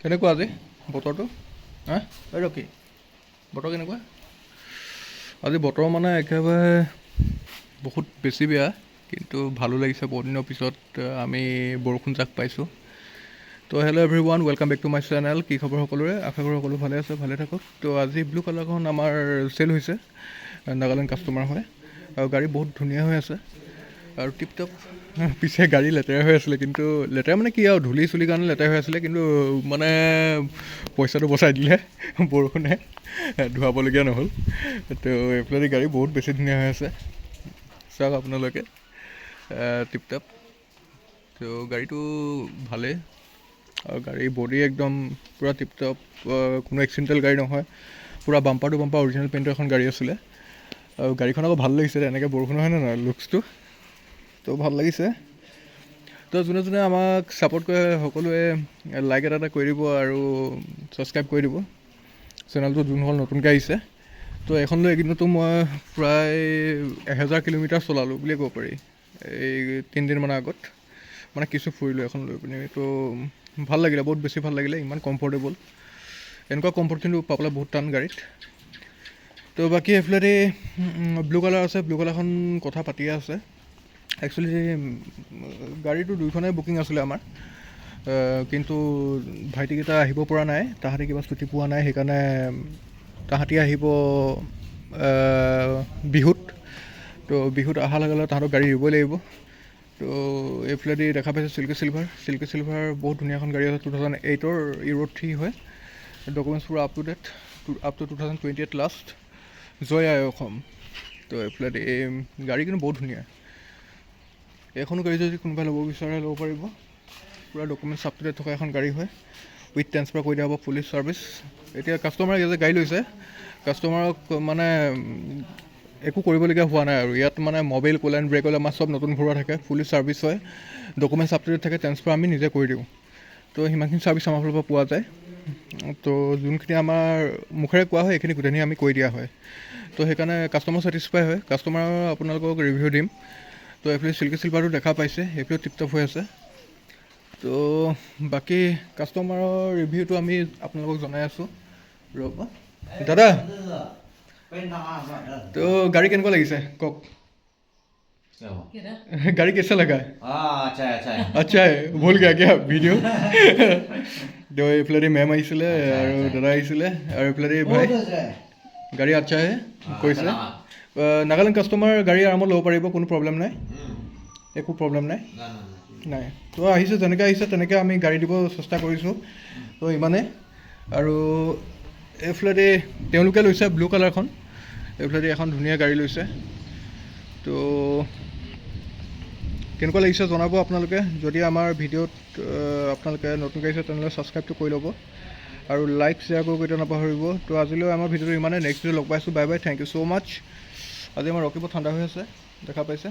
কেনেকুৱা আজি বতৰটো? হা এইটো কি বতৰ কেনেকুৱা আজি? বতৰ মানে একেবাৰে বহুত বেছি বেয়া, কিন্তু ভালো লাগিছে। বহুত দিনৰ পিছত আমি বৰষুণ জাক পাইছোঁ। তো hello' everyone, welcome back to my channel. কি খবৰ সকলোৰে? আশা কৰোঁ সকলো ভালে আছে, ভালে থাকক। তো আজি ব্লু কালাৰখন আমাৰ চেল হৈছে, নাগালেণ্ড কাষ্টমাৰ হয়, আৰু গাড়ী বহুত ধুনীয়া হৈ আছে আৰু টিপটপ। পিছে গাড়ী লেতেৰা হৈ আছিলে, কিন্তু লেতেৰা মানে কি আৰু ধূলি চুলিৰ কাৰণে লেতেৰা হৈ আছিলে, কিন্তু মানে পইচাটো বচাই দিলে বৰষুণে, ধুৱাবলগীয়া নহ'ল। তো এইফালে গাড়ী বহুত বেছি ধুনীয়া হৈ আছে, চাওক আপোনালোকে, টিপটপ। তো গাড়ীটো ভালেই, আৰু গাড়ী বডি একদম পূৰা টিপটপ, কোনো এক্সিডেণ্টেল গাড়ী নহয়। পূৰা বাম্পাৰ টু বাম্পাৰ অৰিজিনেল পেইণ্টৰ এখন গাড়ী আছিলে, আৰু গাড়ীখন আকৌ ভাল লাগিছে। এনেকৈ বৰষুণ হয় নে নহয়, লুকছটো তো ভাল লাগিছে। তো যোনে যোনে আমাক ছাপোৰ্ট কৰে সকলোৱে লাইক এটা কৰি দিব আৰু ছাবস্ক্ৰাইব কৰি দিব। চেনেলটো যোনসকল নতুনকৈ আহিছে, তো এখন লৈ এইকেইদিনতো মই প্ৰায় 1000 কিলোমিটাৰ চলালোঁ বুলিয়ে ক'ব পাৰি। এই 3 দিনমানৰ আগত মানে কিছু ফুৰিলোঁ এখন লৈ পিনি। তো ভাল লাগিলে, বহুত বেছি ভাল লাগিলে, ইমান কমফৰ্টেবল। এনেকুৱা কমফৰ্ট কিন্তু পাবলৈ বহুত টান গাড়ীত। তো বাকী এইফালেদি ব্লু কালাৰ আছে, ব্লু কালাৰখন কথা পাতিয়ে আছে। একচুৱেলি গাড়ীটো দুইখনেই বুকিং আছিলে আমাৰ, কিন্তু ভাইটিকেইটা আহিব পৰা নাই, তাহাঁতি কিবা ছুটি পোৱা নাই, সেইকাৰণে তাহাঁতি আহিব বিহুত। তো বিহুত অহাৰ লগে লগে তাহাঁতক গাড়ী দিবই লাগিব। তো এইফালেদি দেখা পাইছে চিল্কি চিলভাৰ বহুত ধুনীয়া এখন গাড়ী আছে, 2008ৰ ইউৰ' 3 হয়। ডকুমেণ্টছ পুৰা up to date, up to 2028 last, জয় আই অসম। তো এইফালেদি এই গাড়ী কিন্তু বহুত ধুনীয়া। এইখনো গাড়ী যদি কোনোবাই ল'ব বিচাৰে ল'ব পাৰিব। পূৰা ডকুমেণ্টছ আপ টু ডেট থকা এখন গাড়ী হয়, উইথ ট্ৰেন্সফাৰ কৰি দিয়া হ'ব পুলিচ ছাৰ্ভিচ। এতিয়া কাষ্টমাৰে যে গাড়ী লৈছে, কাষ্টমাৰক মানে একো কৰিবলগীয়া হোৱা নাই আৰু। ইয়াত মানে mobil, cool and brake oil আমাৰ চব নতুন ভৰোৱা থাকে, পুলিচ ছাৰ্ভিচ হয়, ডকুমেণ্টছ আপ টু ডেট থাকে, ট্ৰেন্সফাৰ আমি নিজে কৰি দিওঁ। তো সিমানখিনি ছাৰ্ভিচ আমাৰ ফালৰ পৰা পোৱা যায়। তো যোনখিনি আমাৰ মুখেৰে কোৱা হয় সেইখিনি গোটেইখিনি আমি কৰি দিয়া হয়। তো সেইকাৰণে কাষ্টমাৰ ছেটিছফাই হয়। কাষ্টমাৰৰ আপোনালোকক ৰিভিউ দিম। তো এইফালে চিল্কি চিলভাৰটো দেখা পাইছে, সেইফালেও টিপটপ হৈ আছে। তো বাকী কাষ্টমাৰৰ ৰিভিউটো আমি আপোনালোকক জনাই আছোঁ, ৰ'ব দাদা। তো গাড়ী কেনেকুৱা লাগিছে কওক? गाड़ी कैसा लगा? अच्छा अच्छा अच्छा है, भूल गया क्या ভিডিঅ'? তো এইফালেদি মেম আহিছিলে আৰু দাদা আহিছিলে, আৰু এইফালেদি ভাই। গাড়ী আচ্ছা হে কৈছে। নাগালেণ্ড কাষ্টমাৰ গাড়ী আৰামত ল'ব পাৰিব, কোনো প্ৰব্লেম নাই, একো প্ৰব্লেম নাই। নাই, তো আহিছে যেনেকৈ আহিছে তেনেকৈ আমি গাড়ী দিব চেষ্টা কৰিছোঁ। তো ইমানে। আৰু এইফালেদি তেওঁলোকে লৈছে ব্লু কালাৰখন, এইফালেদি এখন ধুনীয়া গাড়ী লৈছে। তো কেনেকুৱা লাগিছে জনাব আপোনালোকে। যদি আমাৰ ভিডিঅ'ত আপোনালোকে নতুনকৈ আহিছে তেনেহ'লে ছাবস্ক্ৰাইবটো কৰি ল'ব, আৰু লাইক শ্বেয়াৰ কৰিব কেতিয়াও নাপাহৰিব। তো আজিলৈ আমাৰ ভিডিঅ'টো ইমানে, নেক্সট ভিডিঅ' লগ পাইছোঁ। Bye bye, thank you so' much. আজি আমাৰ ৰখিব ঠাণ্ডা হৈ আছে, দেখা পাইছে।